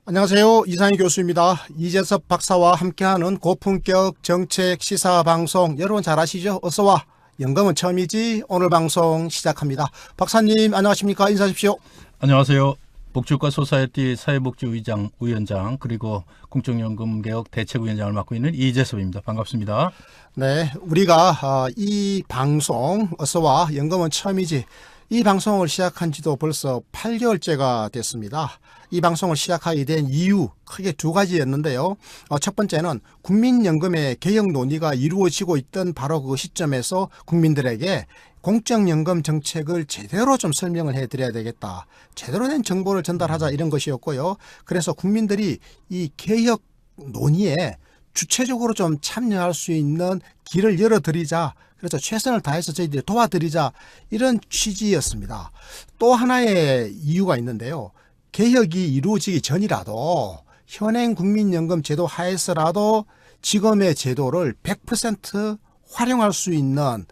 안녕하세요. 이상희 교수입니다. 이재섭 박사와 함께하는 고품격 정책 시사 방송, 여러분 잘 아시죠? 어서와. 연금은 처음이지. 오늘 방송 시작합니다. 박사님 안녕하십니까? 인사하십시오. 안녕하세요. 복지국가 소사이어티 사회복지위원장 그리고 공적연금개혁 대책위원장을 맡고 있는 이재섭입니다. 반갑습니다. 네, 우리가 이 방송 어서와 연금은 처음이지, 이 방송을 시작한 지도 벌써 8개월째가 됐습니다. 이 방송을 시작하게 된 이유 크게 두 가지였는데요. 첫 번째는 국민연금의 개혁 논의가 이루어지고 있던 바로 그 시점에서 국민들에게 공적연금 정책을 제대로 좀 설명을 해드려야 되겠다. 제대로 된 정보를 전달하자, 이런 것이었고요. 그래서 국민들이 이 개혁 논의에 주체적으로 좀 참여할 수 있는 길을 열어드리자. 그래서 최선을 다해서 저희들이 도와드리자, 이런 취지였습니다. 또 하나의 이유가 있는데요. 개혁이 이루어지기 전이라도 현행 국민연금 제도 하에서라도 지금의 제도를 100% 활용할 수 있는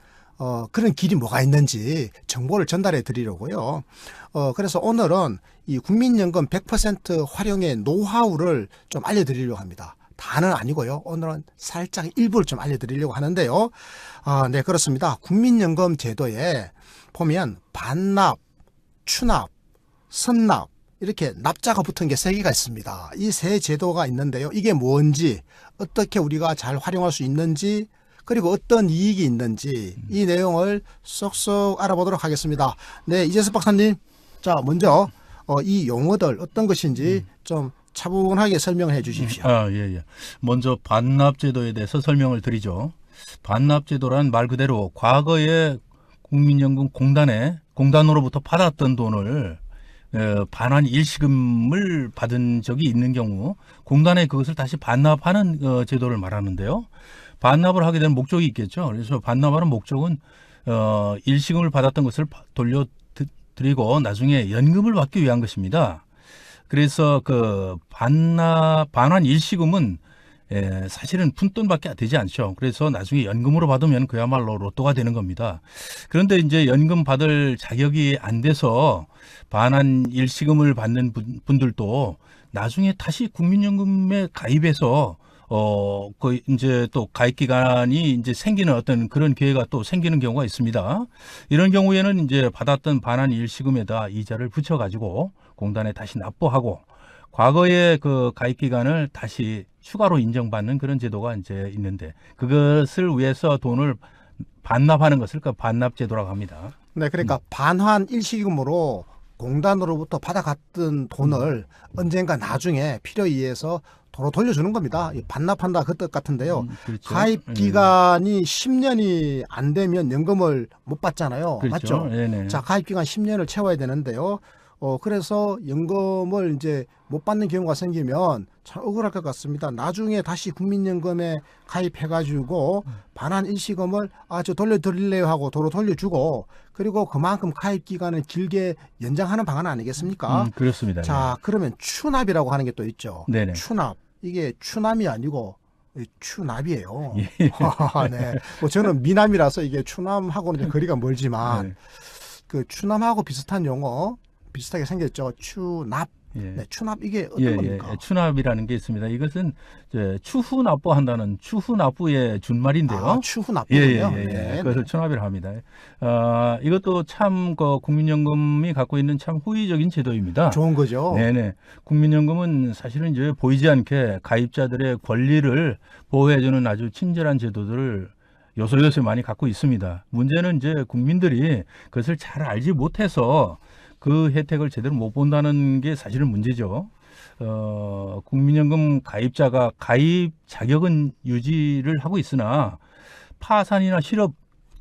그런 길이 뭐가 있는지 정보를 전달해 드리려고요. 그래서 오늘은 이 국민연금 100% 활용의 노하우를 좀 알려드리려고 합니다. 다는 아니고요. 오늘은 살짝 일부를 좀 알려드리려고 하는데요. 네, 그렇습니다. 국민연금 제도에 보면 반납, 추납, 선납, 이렇게 납자가 붙은 게 3개가 있습니다. 이 세 제도가 있는데요. 이게 뭔지, 어떻게 우리가 잘 활용할 수 있는지, 그리고 어떤 이익이 있는지, 이 내용을 쏙쏙 알아보도록 하겠습니다. 네, 이재섭 박사님. 자, 먼저 이 용어들 어떤 것인지 좀 차분하게 설명을 해 주십시오. 예. 먼저 반납제도에 대해서 설명을 드리죠. 반납제도란 말 그대로 과거에 국민연금공단으로부터 받았던 돈을 반환 일시금을 받은 적이 있는 경우 공단에 그것을 다시 반납하는 제도를 말하는데요. 반납을 하게 되는 목적이 있겠죠. 그래서 반납하는 목적은 일시금을 받았던 것을 돌려드리고 나중에 연금을 받기 위한 것입니다. 그래서 그 반환 일시금은 사실은 푼돈밖에 되지 않죠. 그래서 나중에 연금으로 받으면 그야말로 로또가 되는 겁니다. 그런데 이제 연금 받을 자격이 안 돼서 반환 일시금을 받는 분들도 나중에 다시 국민연금에 가입해서 그 이제 또 가입 기간이 이제 생기는 어떤 그런 기회가 또 생기는 경우가 있습니다. 이런 경우에는 이제 받았던 반환 일시금에다 이자를 붙여 가지고 공단에 다시 납부하고 과거의 그 가입 기간을 다시 추가로 인정받는 그런 제도가 이제 있는데, 그것을 위해서 돈을 반납하는 것을 그 반납제도라고 합니다. 네, 그러니까 반환 일시금으로 공단으로부터 받아갔던 돈을 언젠가 나중에 필요에 의해서 도로 돌려주는 겁니다. 반납한다 그 뜻 같은데요. 그렇죠. 가입 기간이 10년이 안 되면 연금을 못 받잖아요. 그렇죠. 맞죠? 네네. 자, 가입 기간 10년을 채워야 되는데요. 그래서 연금을 이제 못 받는 경우가 생기면 참 억울할 것 같습니다. 나중에 다시 국민연금에 가입해가지고 반환 일시금을 저 돌려드릴래요 하고 도로 돌려주고, 그리고 그만큼 가입 기간을 길게 연장하는 방안 아니겠습니까? 그렇습니다. 자, 그러면 추납이라고 하는 게 또 있죠. 네네. 추납. 이게 추남이 아니고 추납이에요. 예. 네. 뭐 저는 미남이라서 이게 추남하고는 좀 거리가 멀지만 네. 그 추남하고 비슷한 용어, 비슷하게 생겼죠. 추납. 예. 네, 추납 이게 어떤 겁니까? 추납이라는 게 있습니다. 이것은 이제 추후 납부한다는 추후 납부의 준말인데요. 추후 납부군요. 네. 그것을 추납이라고 합니다. 이것도 참 그 국민연금이 갖고 있는 참 호의적인 제도입니다. 좋은 거죠. 네네. 국민연금은 사실은 이제 보이지 않게 가입자들의 권리를 보호해주는 아주 친절한 제도들을 요소요소 많이 갖고 있습니다. 문제는 이제 국민들이 그것을 잘 알지 못해서 그 혜택을 제대로 못 본다는 게 사실은 문제죠. 국민연금 가입자가 가입 자격은 유지를 하고 있으나 파산이나 실업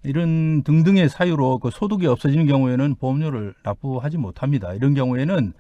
이런 등등의 사유로 그 소득이 없어지는 경우에는 보험료를 납부하지 못합니다. 이런 경우에는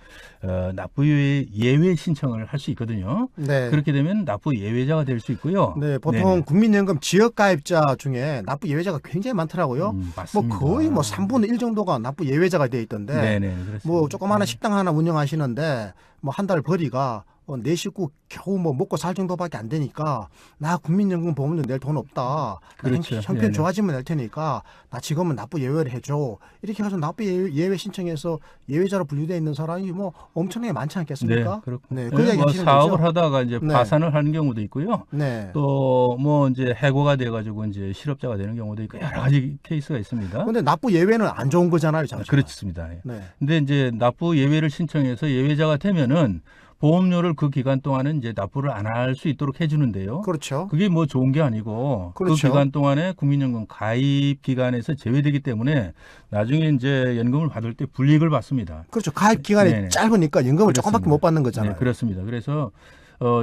납부 예외 신청을 할 수 있거든요. 네. 그렇게 되면 납부 예외자가 될 수 있고요. 네, 보통 네네. 국민연금 지역가입자 중에 납부 예외자가 굉장히 많더라고요. 맞습니다. 거의 3분의 1 정도가 납부 예외자가 돼 있던데. 네네. 그렇습니다. 조그마한 식당 하나 운영하시는데 한 달 벌이가 내 식구 겨우 뭐 먹고 살 정도밖에 안 되니까 나 국민연금 보험료 낼 돈 없다. 나 그렇죠. 형편 네네. 좋아지면 낼 테니까 나 지금은 납부 예외를 해줘. 이렇게 해서 납부 예외 신청해서 예외자로 분류되어 있는 사람이 뭐 엄청나게 많지 네, 않겠습니까? 그렇고. 네, 네, 그 이야기 뭐 하시는 사업을 거죠? 하다가 이제 네. 파산을 하는 경우도 있고요. 네. 또 뭐 이제 해고가 돼가지고 이제 실업자가 되는 경우도 있고 여러 가지 케이스가 있습니다. 근데 납부 예외는 안 좋은 거잖아요, 잠시. 그렇습니다. 예. 네. 근데 이제 납부 예외를 신청해서 예외자가 되면은 보험료를 그 기간 동안은 이제 납부를 안 할 수 있도록 해주는데요. 그렇죠. 그게 뭐 좋은 게 아니고 그 그렇죠. 기간 동안에 국민연금 가입 기간에서 제외되기 때문에 나중에 이제 연금을 받을 때 불이익을 받습니다. 그렇죠. 가입 기간이 네네. 짧으니까 연금을 조금밖에 그렇습니다. 못 받는 거잖아요. 네, 그렇습니다. 그래서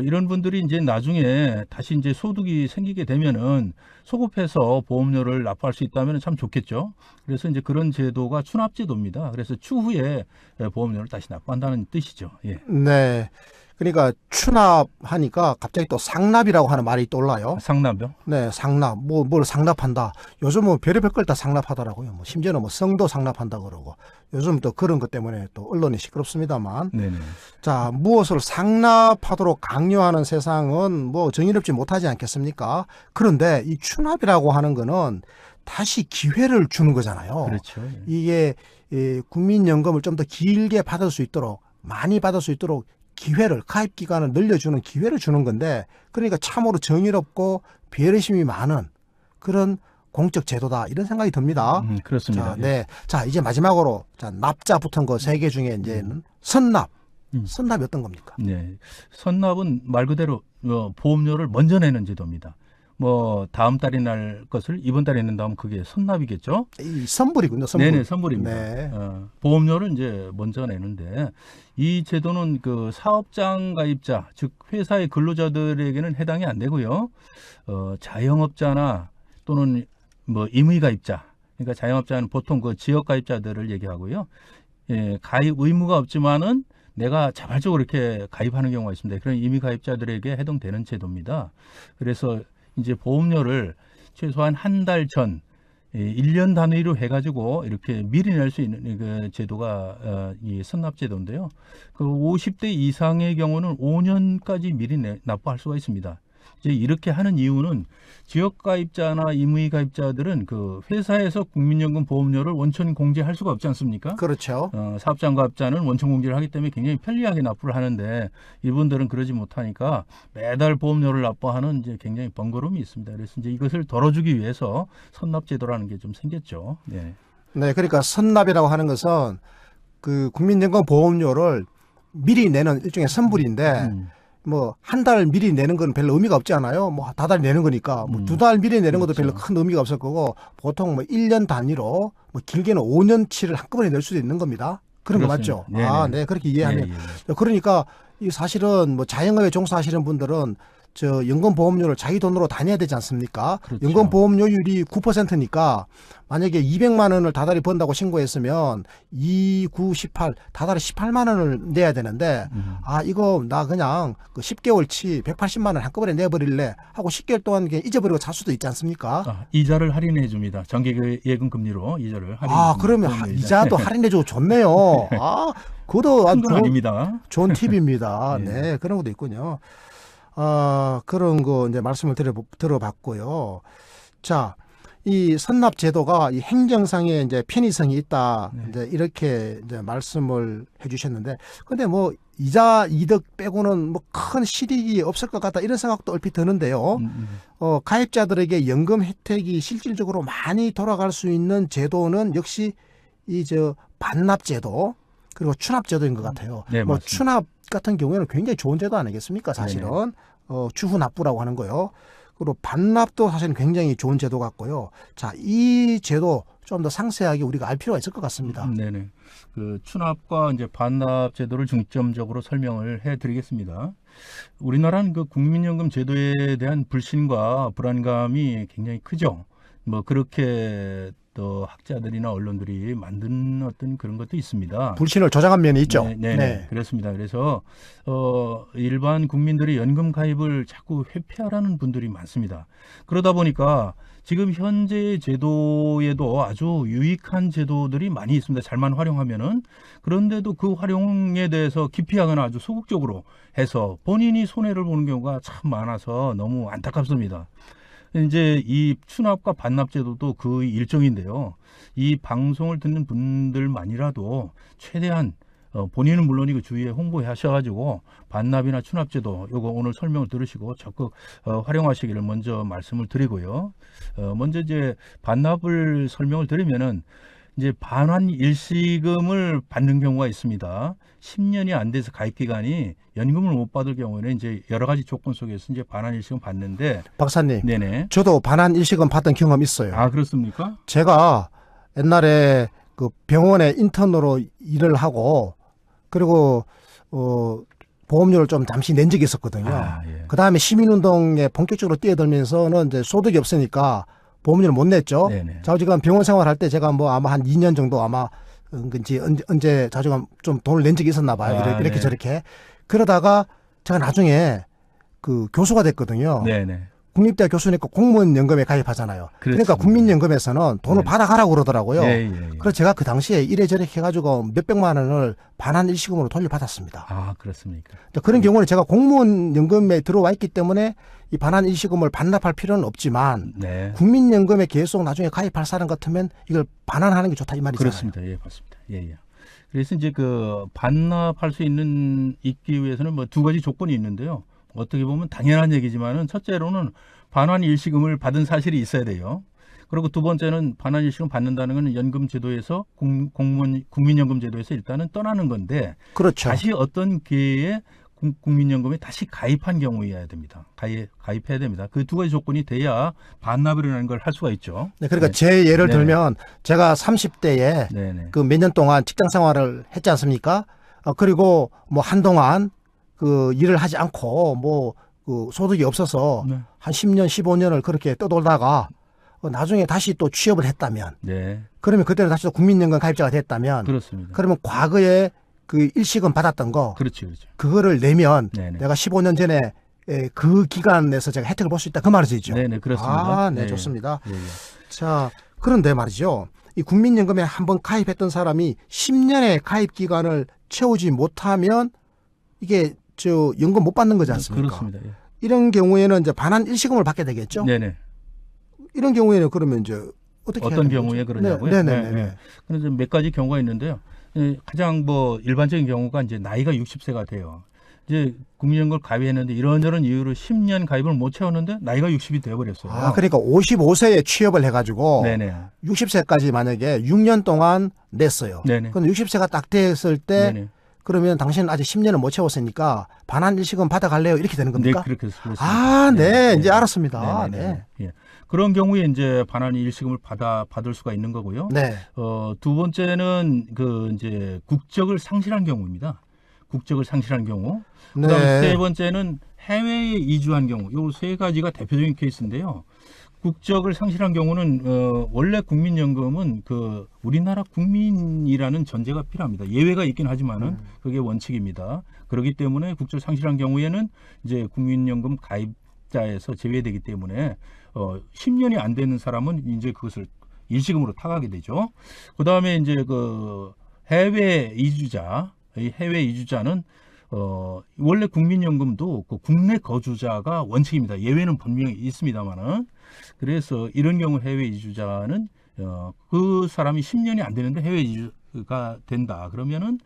이런 분들이 이제 나중에 다시 이제 소득이 생기게 되면은 소급해서 보험료를 납부할 수 있다면 참 좋겠죠. 그래서 이제 그런 제도가 추납제도입니다. 그래서 추후에 보험료를 다시 납부한다는 뜻이죠. 예. 네. 그러니까 추납하니까 갑자기 또 상납이라고 하는 말이 떠올라요. 상납요? 네, 상납. 뭘 상납한다. 요즘은 별의별 걸 다 상납하더라고요. 뭐 심지어는 뭐 성도 상납한다 그러고. 요즘 또 그런 것 때문에 또 언론이 시끄럽습니다만. 네네. 자, 무엇을 상납하도록 강요하는 세상은 뭐 정의롭지 못하지 않겠습니까? 그런데 이 추납이라고 하는 거는 다시 기회를 주는 거잖아요. 그렇죠. 예. 이게 국민연금을 좀 더 길게 받을 수 있도록, 많이 받을 수 있도록 기회를, 가입 기간을 늘려주는 기회를 주는 건데, 그러니까 참으로 정의롭고 배려심이 많은 그런 공적 제도다, 이런 생각이 듭니다. 그렇습니다. 자, 네. 자, 이제 마지막으로, 자, 납자 붙은 거 세 개 중에 이제는 선납. 선납이 어떤 겁니까? 네. 선납은 말 그대로 보험료를 먼저 내는 제도입니다. 뭐 다음 달에 날 것을 이번 달에 낸다면 그게 선납이겠죠? 이 선불이군요, 선불. 네네, 선불입니다. 네. 보험료를 이제 먼저 내는데 이 제도는 그 사업장 가입자, 즉 회사의 근로자들에게는 해당이 안 되고요. 자영업자나 또는 뭐 임의 가입자, 그러니까 자영업자는 보통 그 지역 가입자들을 얘기하고요. 예, 가입 의무가 없지만은 내가 자발적으로 이렇게 가입하는 경우가 있습니다. 그런 임의 가입자들에게 해당되는 제도입니다. 그래서 이제 보험료를 최소한 한 달 전, 1년 단위로 해가지고 이렇게 미리 낼 수 있는 그 제도가 이 선납제도인데요. 그 50대 이상의 경우는 5년까지 미리 납부할 수가 있습니다. 이제 이렇게 하는 이유는 지역 가입자나 임의 가입자들은 그 회사에서 국민연금 보험료를 원천 공제할 수가 없지 않습니까? 그렇죠. 사업장 가입자는 원천 공제를 하기 때문에 굉장히 편리하게 납부를 하는데 이분들은 그러지 못하니까 매달 보험료를 납부하는 이제 굉장히 번거로움이 있습니다. 그래서 이제 이것을 덜어주기 위해서 선납제도라는 게 좀 생겼죠. 네. 네, 그러니까 선납이라고 하는 것은 그 국민연금 보험료를 미리 내는 일종의 선불인데, 뭐 한 달 미리 내는 건 별로 의미가 없지 않아요. 뭐 다달 내는 거니까 뭐 두 달 미리 내는 것도 그렇죠. 별로 큰 의미가 없을 거고, 보통 뭐 1년 단위로 뭐 길게는 5년치를 한꺼번에 낼 수도 있는 겁니다. 그런 거 맞죠? 그렇습니다. 네네. 아, 네, 그렇게 이해하면. 예, 예. 그러니까 이 사실은 뭐 자영업에 종사하시는 분들은 저 연금보험료를 자기 돈으로 다 내야 되지 않습니까? 그렇죠. 연금보험료율이 9%니까 만약에 200만 원을 다달이 번다고 신고했으면 2, 9, 18 다달이 18만 원을 내야 되는데, 아 이거 나 그냥 그 10개월치 180만 원 한꺼번에 내버릴래 하고 10개월 동안 그냥 잊어버리고 살 수도 있지 않습니까? 이자를 할인해 줍니다. 정기예금 금리로 이자를 할인. 아 그러면 이자도 할인해주고 좋네요. 아 그것도 아주 큰돈 아닙니다. 좋은 팁입니다. 예. 네, 그런 것도 있군요. 아, 그런 거 이제 말씀을 들어봤고요. 자, 이 선납 제도가 이 행정상의 이제 편의성이 있다. 네. 이제 이렇게 이제 말씀을 해주셨는데, 근데 뭐 이자 이득 빼고는 뭐 큰 실익이 없을 것 같다 이런 생각도 얼핏 드는데요. 가입자들에게 연금 혜택이 실질적으로 많이 돌아갈 수 있는 제도는 역시 이 저 반납 제도 그리고 추납 제도인 것 같아요. 네, 뭐 맞습니다. 추납 같은 경우에는 굉장히 좋은 제도 아니겠습니까? 사실은 추후 납부라고 하는 거요. 그리고 반납도 사실은 굉장히 좋은 제도 같고요. 자, 이 제도 좀 더 상세하게 우리가 알 필요가 있을 것 같습니다. 네네. 그 추납과 이제 반납 제도를 중점적으로 설명을 해드리겠습니다. 우리나라는 그 국민연금 제도에 대한 불신과 불안감이 굉장히 크죠. 뭐 그렇게 또 학자들이나 언론들이 만든 어떤 그런 것도 있습니다. 불신을 조장한 면이 있죠. 네. 그렇습니다. 그래서 일반 국민들이 연금 가입을 자꾸 회피하라는 분들이 많습니다. 그러다 보니까 지금 현재 제도에도 아주 유익한 제도들이 많이 있습니다. 잘만 활용하면은. 그런데도 그 활용에 대해서 기피하거나 아주 소극적으로 해서 본인이 손해를 보는 경우가 참 많아서 너무 안타깝습니다. 이제 이 추납과 반납 제도도 그 일종인데요. 이 방송을 듣는 분들만이라도 최대한 본인은 물론이고 주위에 홍보하셔가지고 반납이나 추납 제도 요거 오늘 설명을 들으시고 적극 활용하시기를 먼저 말씀을 드리고요. 먼저 이제 반납을 설명을 드리면은 이제 반환 일시금을 받는 경우가 있습니다. 10년이 안 돼서 가입 기간이 연금을 못 받을 경우에는 이제 여러 가지 조건 속에서 이제 반환 일시금 받는데. 박사님, 네네. 저도 반환 일시금 받던 경험 있어요. 아, 그렇습니까? 제가 옛날에 그 병원에 인턴으로 일을 하고 그리고 보험료를 좀 잠시 낸 적이 있었거든요. 예. 그 다음에 시민운동에 본격적으로 뛰어들면서는 이제 소득이 없으니까 보험료를 못 냈죠. 네네. 자주간 병원 생활할 때 제가 뭐 아마 한 2년 정도 아마 언제 자주간 좀 돈을 낸 적이 있었나 봐요. 이렇게 네. 저렇게. 그러다가 제가 나중에 그 교수가 됐거든요. 네네. 국립대학 교수니까 공무원 연금에 가입하잖아요. 그러니까 그렇습니다. 국민연금에서는 돈을 네. 받아가라고 그러더라고요. 예. 그래서 제가 그 당시에 이래저래 해가지고 몇백만 원을 반환 일시금으로 돌려받았습니다. 아, 그렇습니까? 그런 경우는 제가 공무원 연금에 들어와 있기 때문에 이 반환 일시금을 반납할 필요는 없지만 네. 국민연금에 계속 나중에 가입할 사람 같으면 이걸 반환하는 게 좋다 이 말이잖아요. 그렇습니다. 예, 맞습니다. 예. 그래서 이제 그 반납할 수 있기 위해서는 뭐 두 가지 조건이 있는데요. 어떻게 보면 당연한 얘기지만은 첫째로는 반환 일시금을 받은 사실이 있어야 돼요. 그리고 두 번째는 반환 일시금 받는다는 건 연금 제도에서 국민연금 제도에서 일단은 떠나는 건데 그렇죠. 다시 어떤 기회에 국민연금에 다시 가입한 경우여야 됩니다. 가입해야 됩니다. 그 두 가지 조건이 돼야 반납이라는 걸 할 수가 있죠. 네, 그러니까 네. 제 예를 네네. 들면 제가 30대에 네네. 그 몇 년 동안 직장 생활을 했지 않습니까? 그리고 뭐 한동안 그 일을 하지 않고 뭐 그 소득이 없어서 네. 한 10년, 15년을 그렇게 떠돌다가 나중에 다시 또 취업을 했다면 네. 그러면 그때는 다시 또 국민연금 가입자가 됐다면 그렇습니다. 그러면 과거에 그 일시금 받았던 거 그렇죠. 그거를 내면 네네. 내가 15년 전에 그 기간에서 제가 혜택을 볼 수 있다 그 말이죠. 네네, 그렇습니다. 아, 네, 네. 좋습니다. 예. 자, 그런데 말이죠. 이 국민연금에 한번 가입했던 사람이 10년의 가입 기간을 채우지 못하면 이게 저 연금 못 받는 거지 않습니까? 그렇습니다. 예. 이런 경우에는 이제 반환 일시금을 받게 되겠죠. 네네. 이런 경우에는 그러면 이제 어떻게 어떤 해야 되는 경우에 거죠? 그러냐고요? 네네네. 그래서 몇 가지 경우가 있는데요. 가장 뭐 일반적인 경우가 이제 나이가 60세가 돼요. 이제 국민연금 가입했는데 이런저런 이유로 10년 가입을 못 채웠는데 나이가 60이 돼버렸어요. 아, 그러니까 55세에 취업을 해가지고 네네. 60세까지 만약에 6년 동안 냈어요. 네네. 그럼 60세가 딱 됐을 때 네네. 그러면 당신은 아직 10년을 못 채웠으니까 반환 일시금 받아갈래요? 이렇게 되는 겁니까? 네, 그렇습니다. 아, 네, 이제 알았습니다. 네네네. 예. 그런 경우에 이제 반환 일시금을 받을 수가 있는 거고요. 네. 두 번째는 그 이제 국적을 상실한 경우입니다. 국적을 상실한 경우. 그다음 세 번째는 해외에 이주한 경우. 요 세 가지가 대표적인 케이스인데요. 국적을 상실한 경우는 원래 국민연금은 그 우리나라 국민이라는 전제가 필요합니다. 예외가 있긴 하지만은 그게 원칙입니다. 그렇기 때문에 국적 상실한 경우에는 이제 국민연금 가입자에서 제외되기 때문에 10년이 안 되는 사람은 이제 그것을 일시금으로 타가게 되죠. 그 다음에 이제 그 해외 이주자, 이 해외 이주자는 원래 국민연금도 그 국내 거주자가 원칙입니다. 예외는 분명히 있습니다만은. 그래서 이런 경우 해외 이주자는 그 사람이 10년이 안 되는데 해외 이주가 된다. 그러면은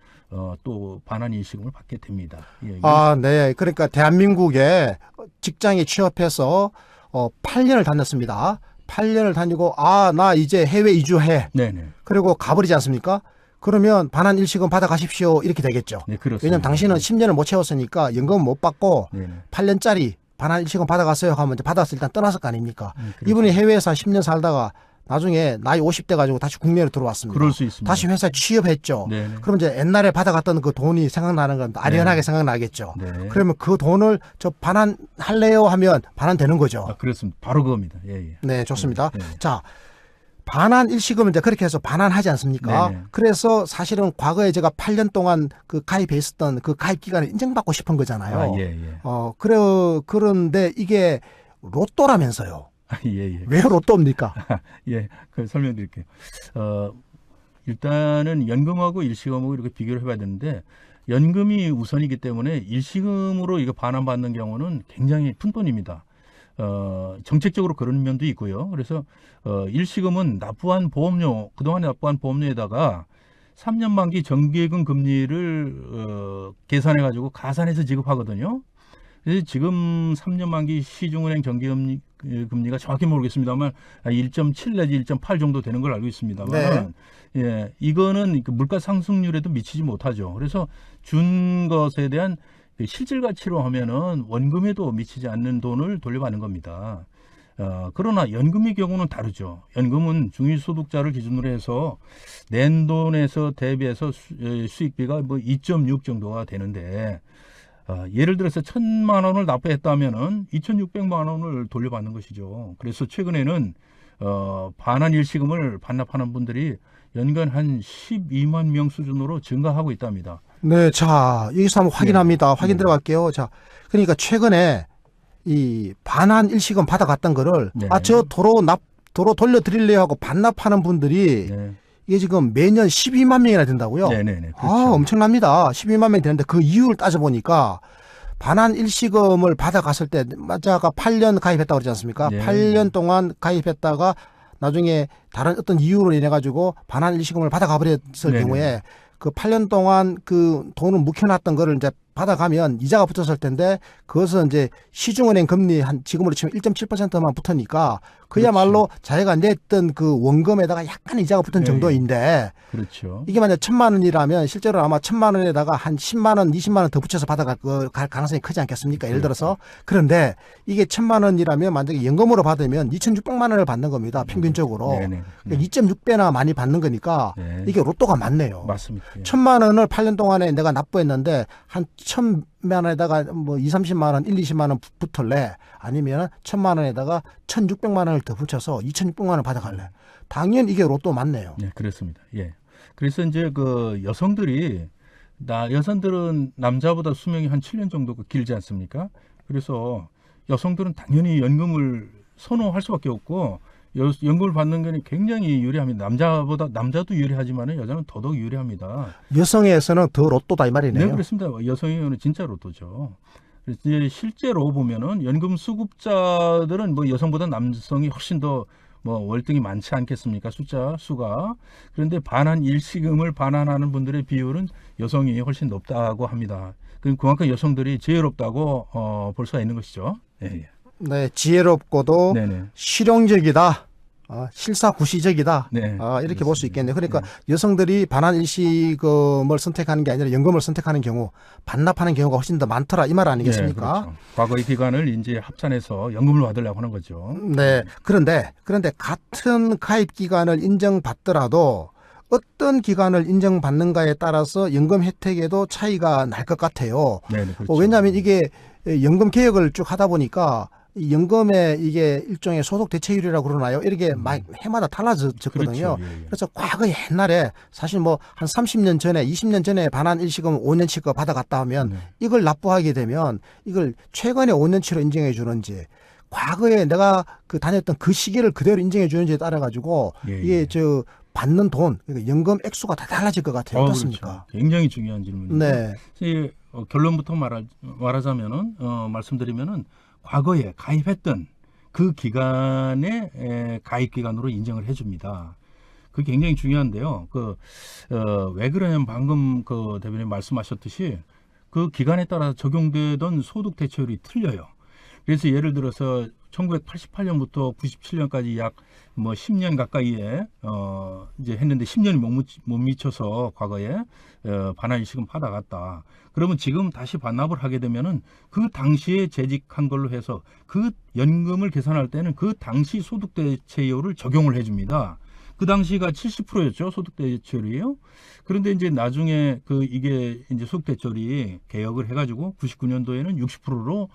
또 반환 일시금을 받게 됩니다. 예, 아, 네. 그러니까 대한민국에 직장에 취업해서 8년을 다녔습니다. 8년을 다니고 나 이제 해외 이주해. 네네. 그리고 가버리지 않습니까? 그러면 반환 일시금 받아가십시오. 이렇게 되겠죠. 네, 그렇습니다. 왜냐하면 당신은 10년을 못 채웠으니까 연금 못 받고 네네. 8년짜리 반환 일시금 받아갔어요 하면 이제 받아서 일단 떠났을 거 아닙니까? 그렇습니다. 이분이 해외에서 10년 살다가 나중에 나이 50대 가지고 다시 국내로 들어왔습니다. 그럴 수 있습니다. 다시 회사에 취업했죠. 네네. 그럼 이제 옛날에 받아갔던 그 돈이 생각나는 건 아련하게 네. 생각나겠죠. 네. 그러면 그 돈을 저 반환할래요 하면 반환되는 거죠. 그렇습니다. 바로 그겁니다. 예. 네, 좋습니다. 네. 자, 반환 일시금은 이제 그렇게 해서 반환하지 않습니까? 네네. 그래서 사실은 과거에 제가 8년 동안 그 가입해 있었던 그 가입 기간을 인정받고 싶은 거잖아요. 아, 예, 예. 그런데 이게 로또라면서요. 아, 예, 예. 왜 로또입니까? 예, 그 설명드릴게요. 일단은 연금하고 일시금하고 이렇게 비교를 해봐야 되는데, 연금이 우선이기 때문에 일시금으로 이거 반환받는 경우는 굉장히 큰 돈입니다. 정책적으로 그런 면도 있고요. 그래서 일시금은 납부한 보험료, 그동안에 납부한 보험료에다가 3년 만기 정기예금 금리를 계산해가지고 가산해서 지급하거든요. 그래서 지금 3년 만기 시중은행 정기금리 금리가 정확히 모르겠습니다만 1.7 내지 1.8 정도 되는 걸 알고 있습니다만, 네. 예, 이거는 그 물가 상승률에도 미치지 못하죠. 그래서 준 것에 대한 그 실질 가치로 하면은 원금에도 미치지 않는 돈을 돌려받는 겁니다. 그러나 연금의 경우는 다르죠. 연금은 중위소득자를 기준으로 해서 낸 돈에서 대비해서 수익비가 뭐 2.6 정도가 되는데, 예를 들어서 1,000만 원을 납부했다면은 2,600만 원을 돌려받는 것이죠. 그래서 최근에는 반환 일시금을 반납하는 분들이 연간 한 12만 명 수준으로 증가하고 있답니다. 네, 자, 여기서 한번 확인합니다. 확인 들어갈게요. 자, 그러니까 최근에 이 반환 일시금 받아갔던 거를 네. 저 도로 돌려드릴래요 하고 반납하는 분들이 네. 이게 지금 매년 12만 명이나 된다고요? 네네네. 그렇죠. 엄청납니다. 12만 명이 되는데 그 이유를 따져보니까 반환 일시금을 받아갔을 때, 아까 8년 가입했다고 그러지 않습니까? 네. 8년 동안 가입했다가 나중에 다른 어떤 이유로 인해 가지고 반환 일시금을 받아가 버렸을 네네. 경우에 그 8년 동안 그 돈을 묵혀놨던 거를 이제 받아가면 이자가 붙었을 텐데, 그것은 이제 시중은행 금리 한 지금으로 치면 1.7%만 붙으니까 그야말로 자기가 냈던 그 원금에다가 약간 이자가 붙은 네. 정도인데, 그렇죠. 이게 만약 1,000만 원이라면 실제로 아마 1,000만 원에다가 한 10만 원, 20만 원 더 붙여서 받아갈 가능성이 크지 않겠습니까? 예를 들어서. 그런데 이게 1,000만 원이라면 만약에 연금으로 받으면 2,600만 원을 받는 겁니다. 평균적으로. 네네. 그러니까 2.6배나 많이 받는 거니까 네. 이게 로또가 많네요. 맞습니다. 예. 1,000만 원을 8년 동안에 내가 납부했는데 한 1,000만 원에다가 뭐 2, 30만 원, 1, 20만 원 붙을래? 아니면 1,000만 원에다가 1,600만 원을 더 붙여서 2,600만 원 받아갈래? 당연히 이게 로또 맞네요. 네, 그렇습니다. 예. 그래서 이제 그 여성들은 남자보다 수명이 한 7년 정도가 길지 않습니까? 그래서 여성들은 당연히 연금을 선호할 수밖에 없고, 연금을 받는 게 굉장히 유리합니다. 남자도 유리하지만 여자는 더더욱 유리합니다. 여성에서는 더 로또다 이 말이네요. 네, 그렇습니다. 여성의 경우는 진짜 로또죠. 그래서 이제 실제로 보면은 연금 수급자들은 뭐 여성보다 남성이 훨씬 더 뭐 월등히 많지 않겠습니까? 수가. 그런데 반환 일시금을 반환하는 분들의 비율은 여성이 훨씬 높다고 합니다. 그만큼 여성들이 지혜롭다고 볼 수가 있는 것이죠. 예, 예. 네, 지혜롭고도 네네. 실용적이다. 실사구시적이다. 네, 이렇게 볼 수 그렇습니다. 있겠네요. 그러니까 여성들이 반환 일시금을 선택하는 게 아니라 연금을 선택하는 경우, 반납하는 경우가 훨씬 더 많더라 이 말 아니겠습니까? 네, 그렇죠. 과거의 기간을 이제 합산해서 연금을 받으려고 하는 거죠. 네. 그런데 같은 가입 기간을 인정받더라도 어떤 기간을 인정받는가에 따라서 연금 혜택에도 차이가 날 것 같아요. 네, 그렇죠. 왜냐하면 이게 연금 개혁을 쭉 하다 보니까 이 연금의 이게 일종의 소득 대체율이라고 그러나요? 이렇게 해마다 달라졌거든요. 그렇죠. 예, 예. 그래서 과거 옛날에 사실 뭐 한 30년 전에, 20년 전에 반환 일시금 5년치 거 받아갔다 하면 이걸 납부하게 되면 이걸 최근에 5년치로 인정해 주는지, 과거에 내가 그 다녔던 그 시기를 그대로 인정해 주는지에 따라 가지고 예, 이게 예. 저 받는 돈, 그러니까 연금 액수가 다 달라질 것 같아요. 어떻습니까? 그렇죠. 굉장히 중요한 질문이죠. 네. 결론부터 말하자면은 말씀드리면은 과거에 가입했던 그 기간의 가입 기간으로 인정을 해줍니다. 그게 굉장히 중요한데요. 왜 그러냐면 방금 그 대변인 말씀하셨듯이 그 기간에 따라 적용되던 소득 대체율이 틀려요. 그래서 예를 들어서 1988년부터 97년까지 약 뭐 10년 가까이에 이제 했는데 10년이 못 미쳐서 과거에 반환 일시금 받아갔다. 그러면 지금 다시 반납을 하게 되면은 그 당시에 재직한 걸로 해서 그 연금을 계산할 때는 그 당시 소득 대체율을 적용을 해줍니다. 그 당시가 70%였죠. 소득 대체율이요. 그런데 이제 나중에 이게 이제 소득 대체율이 개혁을 해가지고 99년도에는 60%로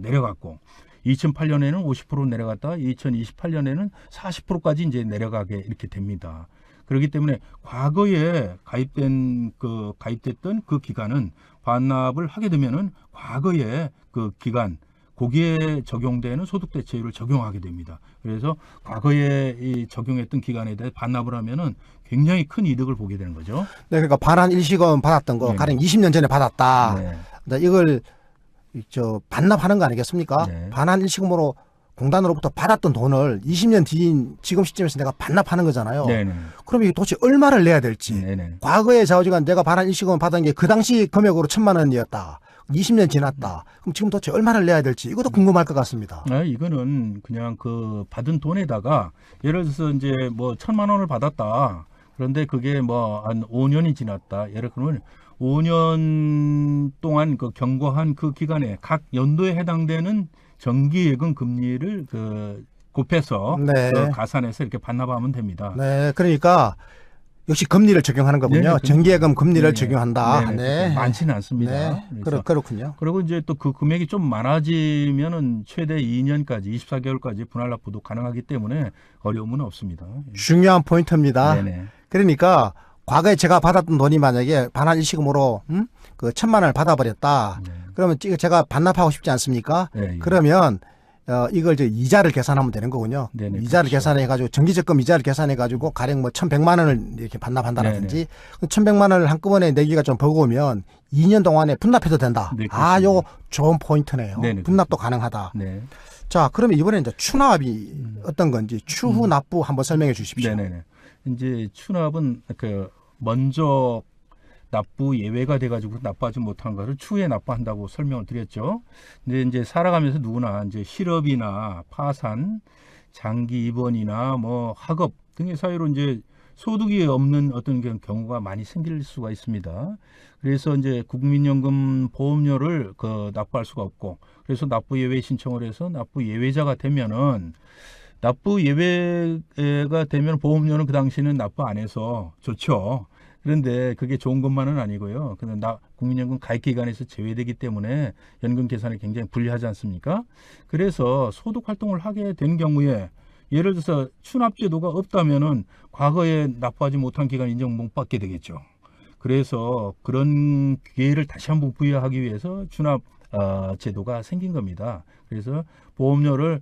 내려갔고, 2008년에는 50% 내려갔다가 2028년에는 40%까지 이제 내려가게 이렇게 됩니다. 그렇기 때문에 과거에 가입됐던 그 기간은 반납을 하게 되면은 과거에 그 기간 거기에 적용되는 소득 대체율을 적용하게 됩니다. 그래서 과거에 이 적용했던 기간에 대해 반납을 하면은 굉장히 큰 이득을 보게 되는 거죠. 네, 그러니까 반환 일시금 받았던 거 네. 가령 20년 전에 받았다. 네. 근데 이걸 반납하는 거 아니겠습니까? 네. 반환 일시금으로 공단으로부터 받았던 돈을 20년 뒤인 지금 시점에서 내가 반납하는 거잖아요. 네네. 그럼 이게 도대체 얼마를 내야 될지. 네네. 과거에 좌우지간 내가 반환 일시금 받은 게 그 당시 금액으로 1,000만 원이었다. 20년 지났다. 그럼 지금 도대체 얼마를 내야 될지 이것도 궁금할 것 같습니다. 이거는 그냥 그 받은 돈에다가 예를 들어서 이제 뭐 1,000만 원을 받았다. 그런데 그게 뭐 한 5년이 지났다. 예를 들면 5년 동안 그 경과한 그 기간에 각 연도에 해당되는 정기예금 금리를 곱해서 네. 가산해서 이렇게 반납하면 됩니다. 네, 그러니까 역시 금리를 적용하는 거군요. 네네, 정기예금 금리를 네네. 적용한다. 네네. 네. 많지는 않습니다. 네, 그래서 그렇군요. 그리고 이제 또 그 금액이 좀 많아지면은 최대 2년까지 24개월까지 분할 납부도 가능하기 때문에 어려움은 없습니다. 중요한 포인트입니다. 네네. 그러니까 과거에 제가 받았던 돈이 만약에 반환 일시금으로 그 1,000만 원을 받아버렸다. 네. 그러면 제가 반납하고 싶지 않습니까? 네, 예. 그러면 이걸 이제 이자를 계산하면 되는 거군요. 네네, 이자를 그렇죠. 계산해가지고 정기적금 이자를 계산해가지고 가령 뭐 1,100만 원을 이렇게 반납한다라든지 1,100만 원을 한꺼번에 내기가 좀 버거우면 2년 동안에 분납해도 된다. 네, 아, 그렇습니다. 요거 좋은 포인트네요. 네네, 분납도 가능하다. 네. 자, 그러면 이번에 이제 추납이 어떤 건지 추후 납부 한번 설명해 주십시오. 네네네. 이제 추납은 먼저 납부 예외가 돼가지고 납부하지 못한 것을 추후에 납부한다고 설명을 드렸죠. 근데 이제 살아가면서 누구나 이제 실업이나 파산, 장기 입원이나 뭐 학업 등의 사유로 이제 소득이 없는 어떤 그런 경우가 많이 생길 수가 있습니다. 그래서 이제 국민연금 보험료를 납부할 수가 없고, 그래서 납부 예외 신청을 해서 납부 예외자가 되면은 납부 예외가 되면 보험료는 그 당시에는 납부 안 해서 좋죠. 그런데 그게 좋은 것만은 아니고요. 국민연금 가입 기간에서 제외되기 때문에 연금 계산이 굉장히 불리하지 않습니까? 그래서 소득 활동을 하게 된 경우에 예를 들어서 추납제도가 없다면은 과거에 납부하지 못한 기간 인정 못 받게 되겠죠. 그래서 그런 기회를 다시 한번 부여하기 위해서 추납 제도가 생긴 겁니다. 그래서 보험료를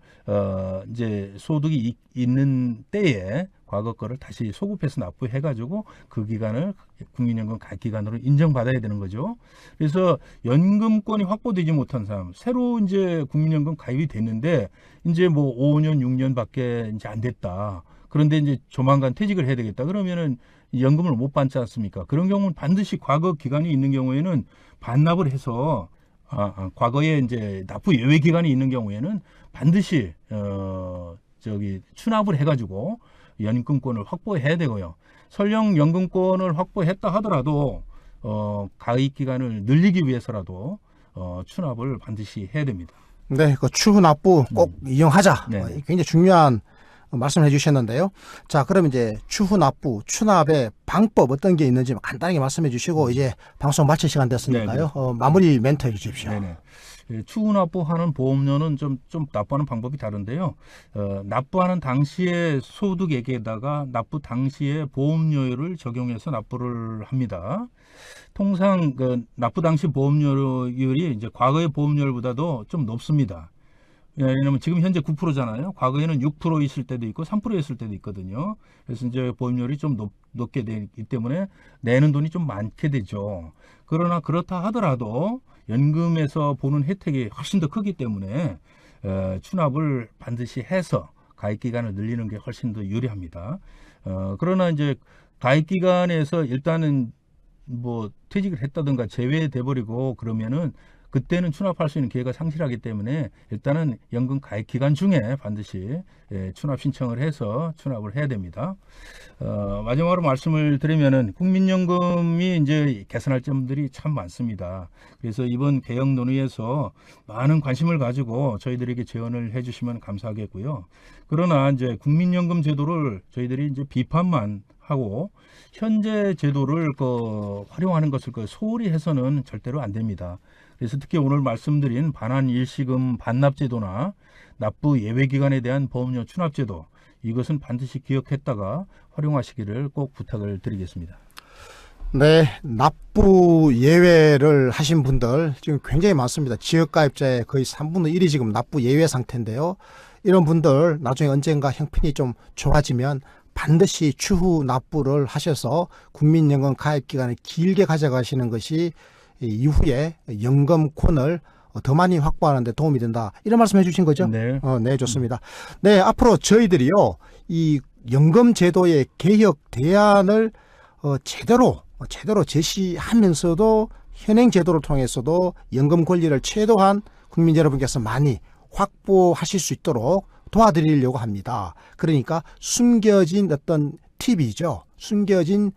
이제 소득이 있는 때에 과거 거를 다시 소급해서 납부해가지고 그 기간을 국민연금 가입 기간으로 인정받아야 되는 거죠. 그래서 연금권이 확보되지 못한 사람, 새로 이제 국민연금 가입이 됐는데 이제 뭐 5년, 6년밖에 이제 안 됐다. 그런데 이제 조만간 퇴직을 해야 되겠다. 그러면은 연금을 못 받지 않습니까? 그런 경우는 반드시 과거 기간이 있는 경우에는 반납을 해서 과거에 이제 납부 예외 기간이 있는 경우에는 반드시 추납을 해가지고 연금권을 확보해야 되고요. 설령 연금권을 확보했다 하더라도 가입 기간을 늘리기 위해서라도 추납을 반드시 해야 됩니다. 네, 그 추후 납부 꼭 이용하자. 네. 굉장히 중요한 말씀을 해주셨는데요. 자, 그럼 이제 추후 납부, 추납의 방법 어떤 게 있는지 간단하게 말씀해 주시고 이제 방송 마칠 시간 됐으니까요. 네. 마무리 멘트 해주십시오. 네네. 추후 납부하는 보험료는 좀 납부하는 방법이 다른데요. 납부하는 당시의 소득액에다가 납부 당시의 보험료를 적용해서 납부를 합니다. 통상 납부 당시 보험료율이 이제 과거의 보험료율보다도 좀 높습니다. 왜냐하면 지금 현재 9%잖아요. 과거에는 6% 있을 때도 있고 3% 있을 때도 있거든요. 그래서 이제 보험료율이 좀 높게 되기 때문에 내는 돈이 좀 많게 되죠. 그러나 그렇다 하더라도 연금에서 보는 혜택이 훨씬 더 크기 때문에 추납을 반드시 해서 가입 기간을 늘리는 게 훨씬 더 유리합니다. 그러나 이제 가입 기간에서 일단은 뭐 퇴직을 했다든가 제외돼 버리고 그러면은 그때는 추납할 수 있는 기회가 상실하기 때문에 일단은 연금 가입 기간 중에 반드시 추납 신청을 해서 추납을 해야 됩니다. 마지막으로 말씀을 드리면은 국민연금이 이제 개선할 점들이 참 많습니다. 그래서 이번 개혁 논의에서 많은 관심을 가지고 저희들에게 제언을 해주시면 감사하겠고요. 그러나 이제 국민연금 제도를 저희들이 이제 비판만 하고 현재 제도를 활용하는 것을 소홀히 해서는 절대로 안 됩니다. 그래서 특히 오늘 말씀드린 반환 일시금 반납제도나 납부 예외기간에 대한 보험료 추납제도, 이것은 반드시 기억했다가 활용하시기를 꼭 부탁을 드리겠습니다. 네, 납부 예외를 하신 분들 지금 굉장히 많습니다. 지역가입자의 거의 3분의 1이 지금 납부 예외 상태인데요. 이런 분들 나중에 언젠가 형편이 좀 좋아지면 반드시 추후 납부를 하셔서 국민연금 가입 기간을 길게 가져가시는 것이 이후에 연금권을 더 많이 확보하는 데 도움이 된다. 이런 말씀 해주신 거죠? 네. 네, 좋습니다. 네, 앞으로 저희들이요, 이 연금 제도의 개혁 대안을 제대로 제시하면서도 현행 제도를 통해서도 연금 권리를 최대한 국민 여러분께서 많이 확보하실 수 있도록 도와드리려고 합니다. 그러니까 숨겨진 어떤 팁이죠. 숨겨진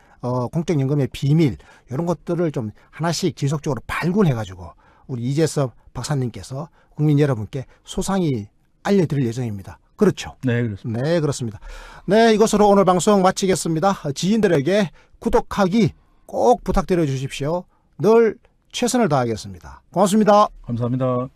공적연금의 비밀, 이런 것들을 좀 하나씩 지속적으로 발굴해가지고 우리 이재섭 박사님께서 국민 여러분께 소상히 알려드릴 예정입니다. 그렇죠? 네, 그렇습니다. 네, 그렇습니다. 네, 이것으로 오늘 방송 마치겠습니다. 지인들에게 구독하기 꼭 부탁드려 주십시오. 늘 최선을 다하겠습니다. 고맙습니다. 감사합니다.